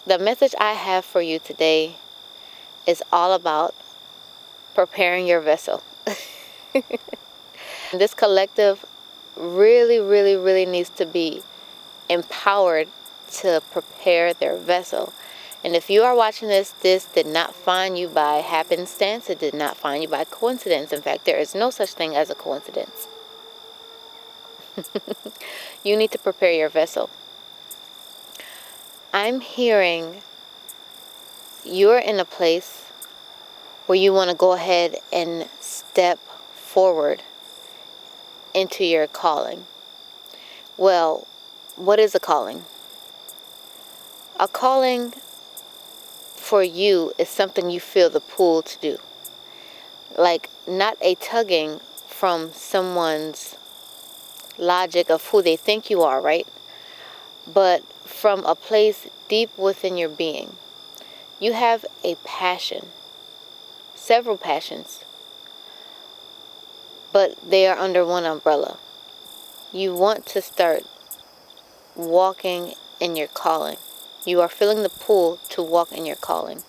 The message I have for you today is all about preparing your vessel. This collective really needs to be empowered to prepare their vessel. And if you are watching this did not find you by happenstance. It did not find you by coincidence. In fact, there is no such thing as a coincidence. You need to prepare your vessel. I'm hearing you're in a place where you want to go ahead and step forward into your calling. Well, what is a calling? A calling for you is something you feel the pull to do. Like, not a tugging from someone's logic of who they think you are, right? But from a place deep within your being. You have a passion, several passions, but they are under one umbrella. You want to start walking in your calling. You are feeling the pull to walk in your calling.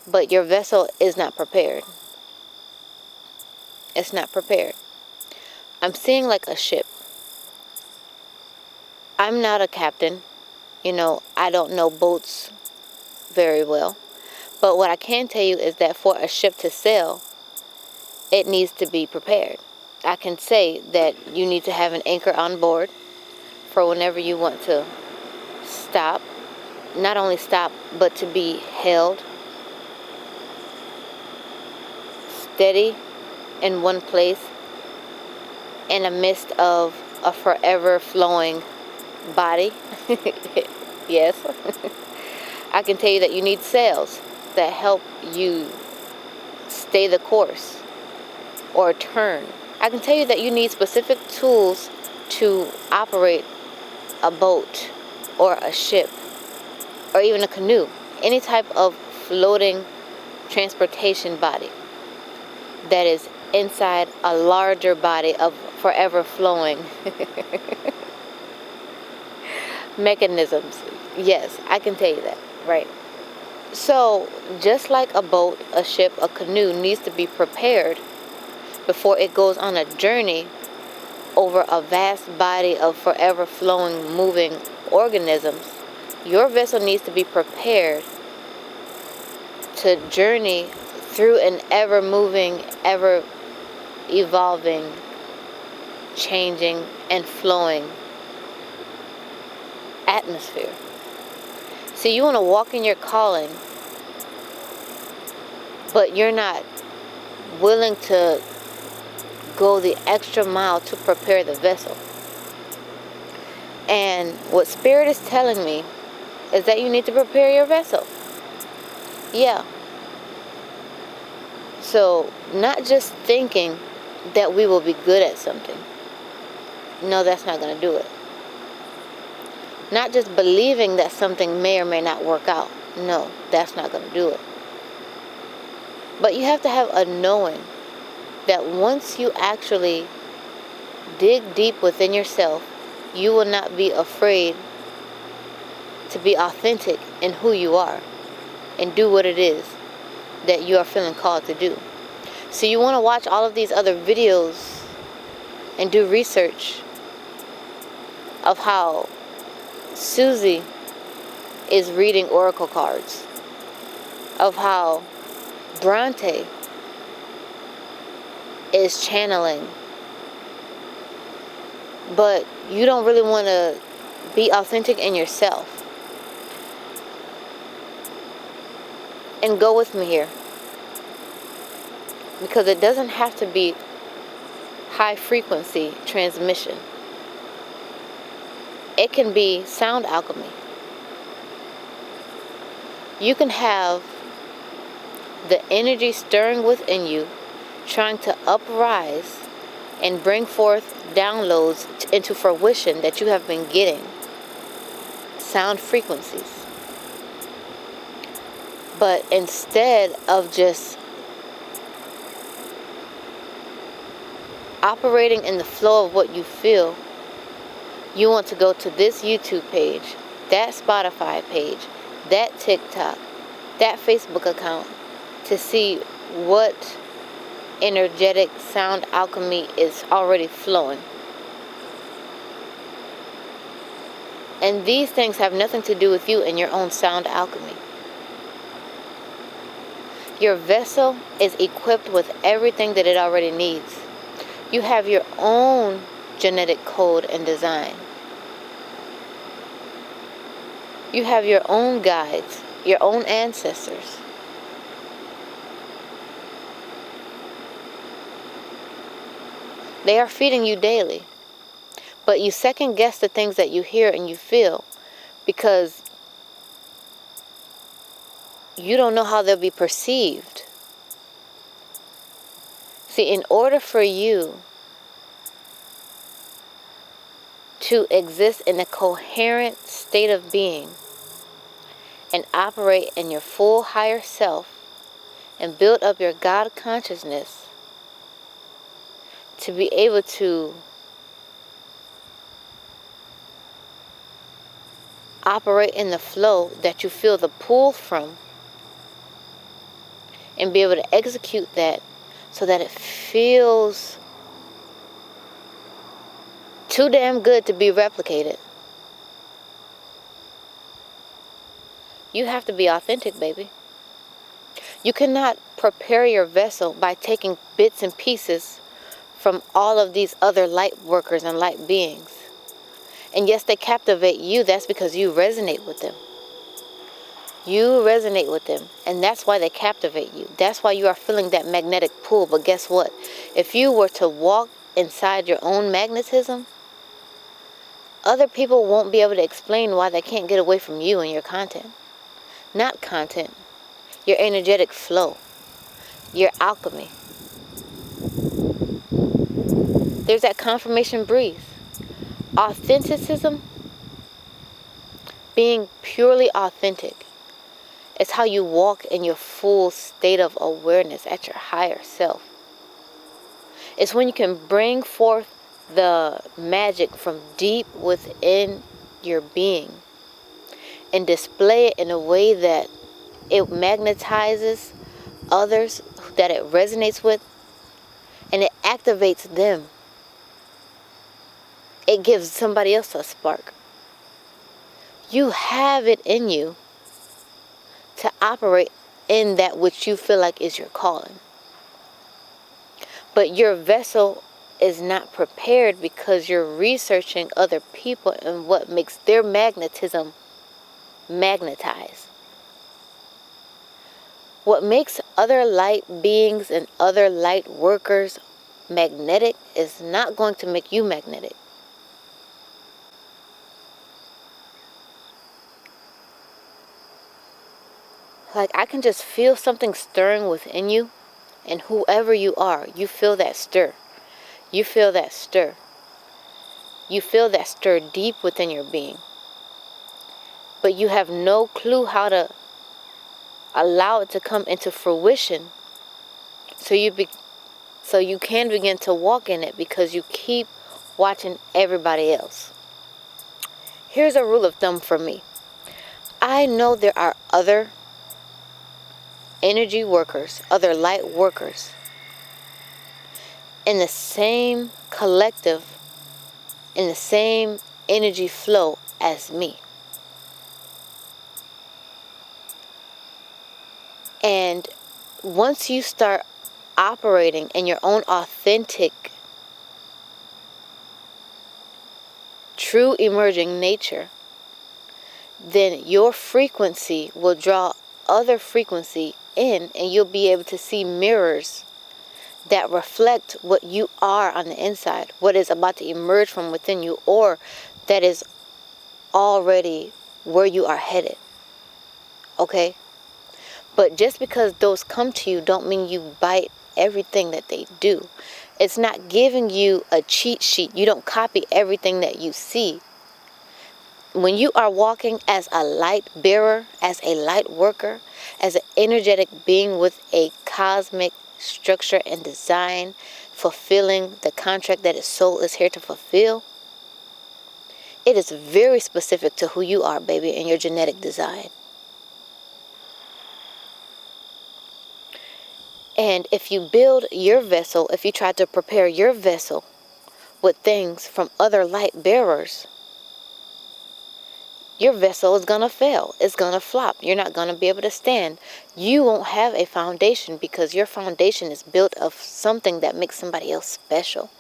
But your vessel is not prepared. It's not prepared. I'm seeing like a ship. I'm not a captain. I don't know boats very well. But what I can tell you is that for a ship to sail, it needs to be prepared. I can say that you need to have an anchor on board for whenever you want to stop. Not only stop, but to be held steady in one place in the midst of a forever flowing body. Yes. I can tell you that you need sails that help you stay the course or turn. I can tell you that you need specific tools to operate a boat or a ship or even a canoe, any type of floating transportation body that is inside a larger body of forever flowing mechanisms. Yes, I can tell you that, right? So, just like a boat, a ship, a canoe needs to be prepared before it goes on a journey over a vast body of forever flowing, moving organisms, your vessel needs to be prepared to journey through an ever moving, ever evolving, changing, and flowing atmosphere. So you want to walk in your calling, but you're not willing to go the extra mile to prepare the vessel. And what Spirit is telling me is that you need to prepare your vessel. Yeah. So, not just thinking that we will be good at something. No, that's not going to do it. Not just believing that something may or may not work out. No, that's not going to do it. But you have to have a knowing that once you actually dig deep within yourself, you will not be afraid to be authentic in who you are and do what it is that you are feeling called to do. So you want to watch all of these other videos and do research of how Susie is reading oracle cards, of how Bronte is channeling, but you don't really want to be authentic in yourself. And go with me here, because it doesn't have to be high frequency transmission. It can be sound alchemy. You can have the energy stirring within you, trying to uprise and bring forth downloads into fruition that you have been getting. Sound frequencies. But instead of just operating in the flow of what you feel, you want to go to this YouTube page that Spotify page, that TikTok, that Facebook account to see what energetic sound alchemy is already flowing. And these things have nothing to do with you and your own sound alchemy. Your vessel is equipped with everything that it already needs. You have your own genetic code and design. You have your own guides, your own ancestors. They are feeding you daily. But you second guess the things that you hear and you feel because you don't know how they'll be perceived. See, in order for you to exist in a coherent state of being and operate in your full higher self and build up your God consciousness, to be able to operate in the flow that you feel the pull from and be able to execute that so that it feels too damn good to be replicated. You have to be authentic, baby. You cannot prepare your vessel by taking bits and pieces from all of these other light workers and light beings. And yes, they captivate you. That's because you resonate with them. You resonate with them. And that's why they captivate you. That's why you are feeling that magnetic pull. But guess what? If you were to walk inside your own magnetism, other people won't be able to explain why they can't get away from you and your content. Not content. Your energetic flow. Your alchemy. There's that confirmation breeze. Authenticism, being purely authentic, is how you walk in your full state of awareness at your higher self. It's when you can bring forth the magic from deep within your being and display it in a way that it magnetizes others that it resonates with, and it activates them. It gives somebody else a spark. You have it in you to operate in that which you feel like is your calling. But your vessel is not prepared because you're researching other people and what makes their magnetism magnetize. What makes other light beings and other light workers magnetic is not going to make you magnetic. Like, I can just feel something stirring within you, and whoever you are, you feel that stir. You feel that stir. You feel that stir deep within your being. But you have no clue how to allow it to come into fruition so you can begin to walk in it because you keep watching everybody else. Here's a rule of thumb for me. I know there are other energy workers, other light workers in the same collective, in the same energy flow as me. And once you start operating in your own authentic, true emerging nature, then your frequency will draw other frequency in, and you'll be able to see mirrors that reflect what you are on the inside, what is about to emerge from within you, or that is already where you are headed. Okay? But just because those come to you don't mean you bite everything that they do. It's not giving you a cheat sheet. You don't copy everything that you see. When you are walking as a light bearer, as a light worker, as an energetic being with a cosmic structure and design, fulfilling the contract that its soul is here to fulfill, It is very specific to who you are, baby, and your genetic design. And if you build your vessel, if you try to prepare your vessel with things from other light bearers, your vessel is going to fail. It's going to flop. You're not going to be able to stand. You won't have a foundation because your foundation is built of something that makes somebody else special.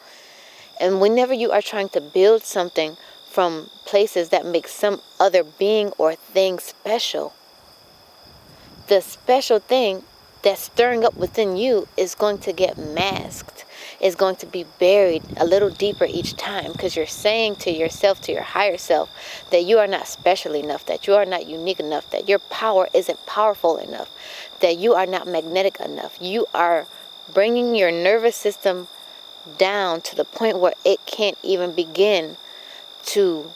And whenever you are trying to build something from places that make some other being or thing special, the special thing that's stirring up within you is going to get masked, is going to be buried a little deeper each time, because you're saying to yourself, to your higher self, that you are not special enough, that you are not unique enough, that your power isn't powerful enough, that you are not magnetic enough. You are bringing your nervous system down to the point where it can't even begin to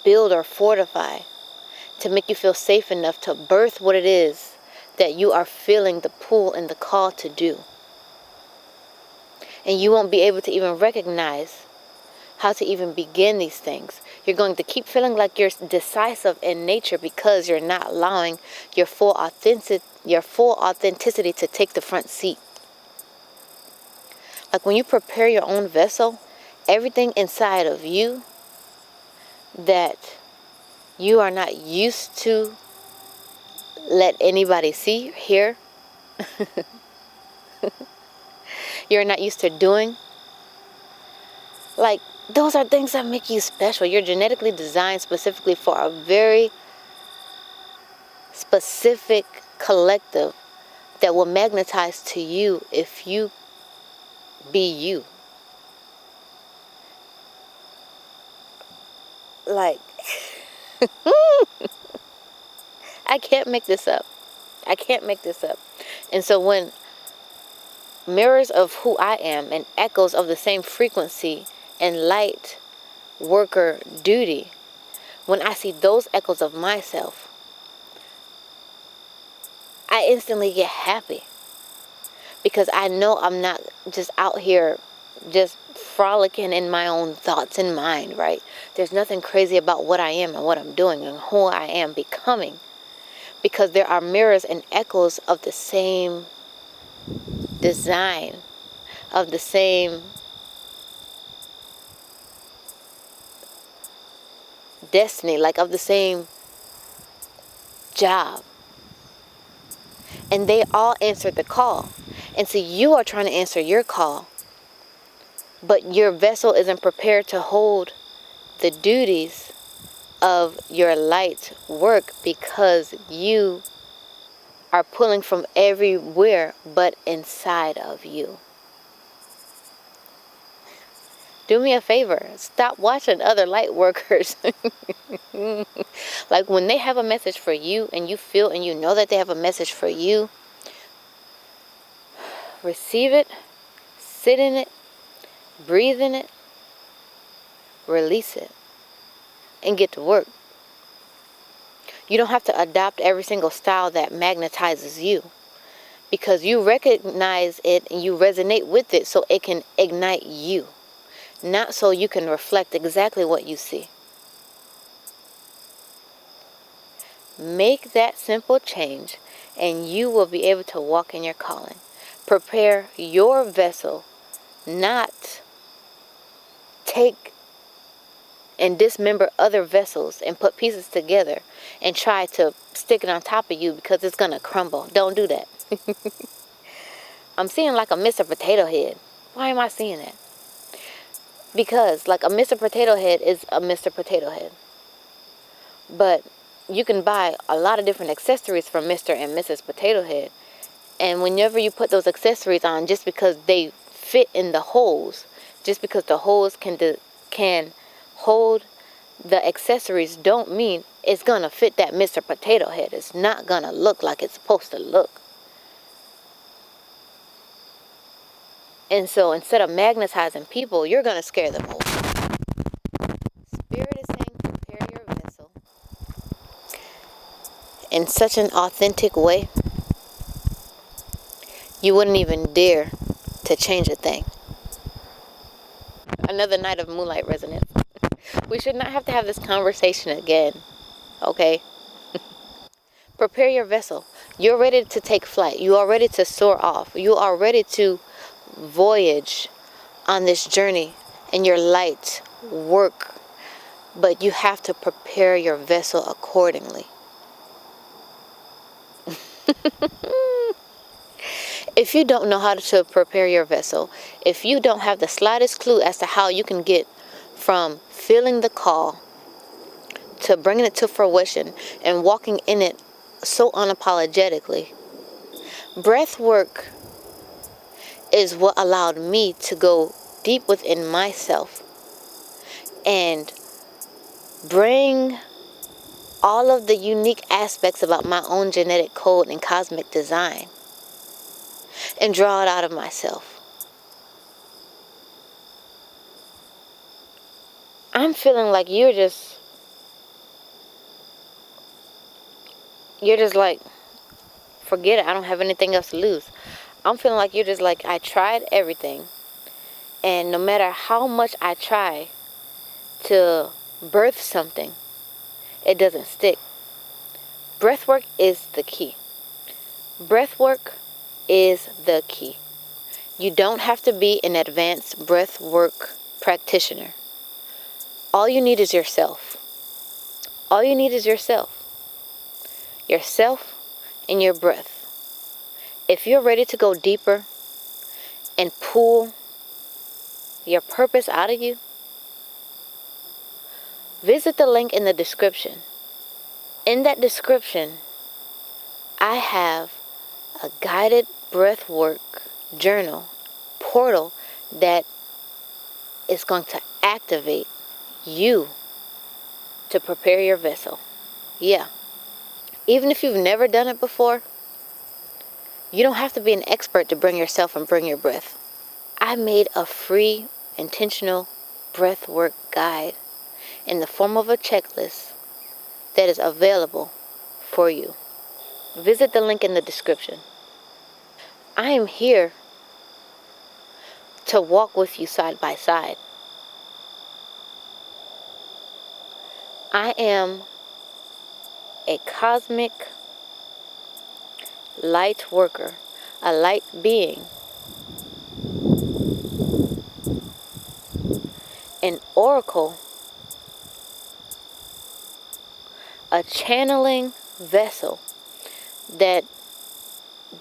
build or fortify, to make you feel safe enough to birth what it is that you are feeling the pull and the call to do. And you won't be able to even recognize how to even begin these things. You're going to keep feeling like you're decisive in nature because you're not allowing your full authenticity to take the front seat. Like when you prepare your own vessel, everything inside of you that you are not used to let anybody see, hear, you're not used to doing, like, those are things that make you special. You're genetically designed specifically for a very specific collective that will magnetize to you if you be you. Like, I can't make this up. I can't make this up. And so when mirrors of who I am and echoes of the same frequency and light worker duty, when I see those echoes of myself, I instantly get happy. Because I know I'm not just out here just frolicking in my own thoughts and mind, right? There's nothing crazy about what I am and what I'm doing and who I am becoming. Because there are mirrors and echoes of the same design, of the same destiny, like of the same job. And they all answered the call. And so you are trying to answer your call, but your vessel isn't prepared to hold the duties of your light work because you are pulling from everywhere but inside of you. Do me a favor. Stop watching other light workers. Like when they have a message for you and you feel and you know that they have a message for you, receive it, sit in it, breathe in it, release it, and get to work. You don't have to adopt every single style that magnetizes you, because you recognize it and you resonate with it so it can ignite you, not so you can reflect exactly what you see. Make that simple change and you will be able to walk in your calling. Prepare your vessel, not take and dismember other vessels and put pieces together and try to stick it on top of you because it's going to crumble. Don't do that. I'm seeing like a Mr. Potato Head. Why am I seeing that? Because like a Mr. Potato Head is a Mr. Potato Head. But you can buy a lot of different accessories from Mr. and Mrs. Potato Head. And whenever you put those accessories on, just because they fit in the holes, just because the holes can hold the accessories, don't mean it's going to fit that Mr. Potato Head. It's not going to look like it's supposed to look. And so instead of magnetizing people, you're going to scare them away. Spirit is saying prepare your vessel in such an authentic way, you wouldn't even dare to change a thing. Another night of moonlight resonance. We should not have to have this conversation again, okay? Prepare your vessel. You're ready to take flight. You are ready to soar off. You are ready to voyage on this journey in your light work. But you have to prepare your vessel accordingly. If you don't know how to prepare your vessel, if you don't have the slightest clue as to how you can get from feeling the call to bringing it to fruition and walking in it so unapologetically, breath work is what allowed me to go deep within myself and bring all of the unique aspects about my own genetic code and cosmic design and draw it out of myself. I'm feeling like you're just like, forget it, I don't have anything else to lose. I'm feeling like you're just like, I tried everything, and no matter how much I try to birth something, it doesn't stick. Breathwork is the key. Breathwork is the key. You don't have to be an advanced breathwork practitioner. All you need is yourself. All you need is yourself. Yourself and your breath. If you're ready to go deeper and pull your purpose out of you, visit the link in the description. In that description, I have a guided breathwork journal portal that is going to activate you to prepare your vessel. Yeah. Even if you've never done it before, you don't have to be an expert to bring yourself and bring your breath. I made a free, intentional breathwork guide in the form of a checklist that is available for you. Visit the link in the description. I am here to walk with you side by side. I am a cosmic light worker, a light being, an oracle, a channeling vessel that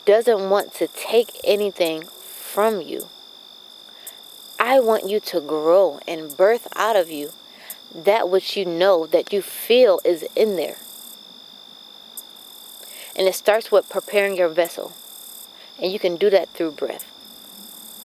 doesn't want to take anything from you. I want you to grow and birth out of you that which you know, that you feel is in there. And it starts with preparing your vessel. And you can do that through breath.